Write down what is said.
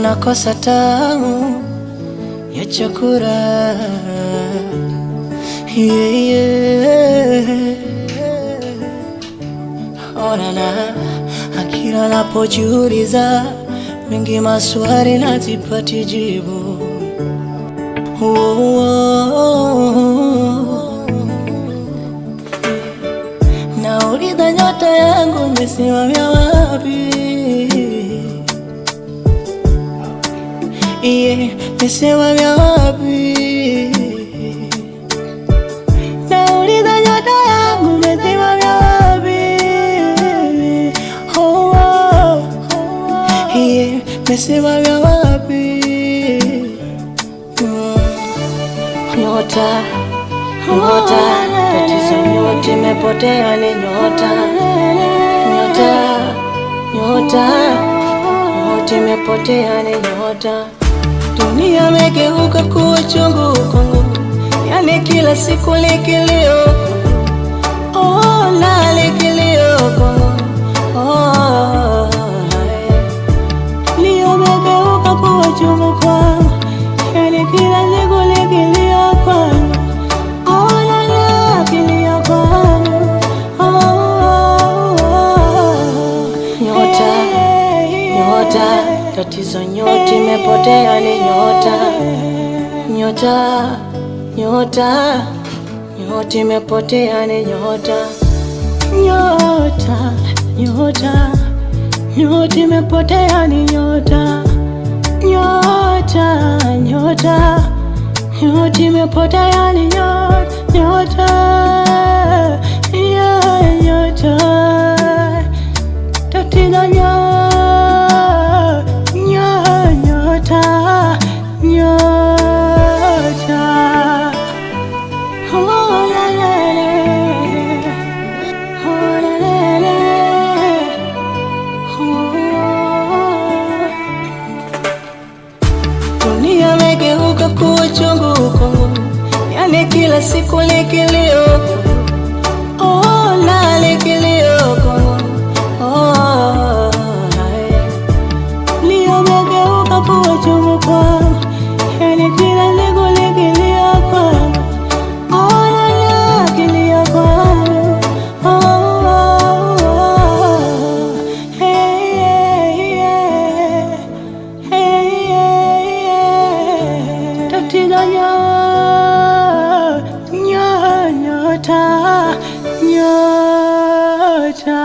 nakosa tamu ya chakula. Yeah, yeah. Onana, akila napojiuliza mengi maswali nazipati jibu. Nauliza nyota yangu imesimamia wapi? Imesimamia wapi? Nauliza nyota yangu imesimamia wapi? Imesimamia wapi? Nyota, nyota, tatizo nyota imepotea ni nyota. Nyota, nyota, nyota imepotea ni nyota. Dunia imegeuka kuwa chungu kwangu, yani kila siku likilio. Oh, na likilio kwangu. Oh, dunia imegeuka kuwa chungu kwangu, yani kila siku likilio kwangu. Oh, na kilio kwangu. Nyota, nyota, tatizo nyota imepotea ni nyota. Nyota, nyota, nyota imepotea ni nyota. Nyota, nyota, nyota imepotea ni nyota. Nyota, nyota, nyota imepotea ni nyota. Nyota, nyota, tatizo nyota, nyota. Oh, la, la, la. Oh, la, la, la. Oh. Dunia imegeuka kuwa chungu kwangu, yani kila siku likilio. Oh, na likilio kwangu. Oh, dunia imegeuka kuwa chungu kwangu, yani kila siku likilio kwangu. Oh, na kilio kwangu. Oh, hey, yeah. Hey, yeah. Tatizo nyota, nyota.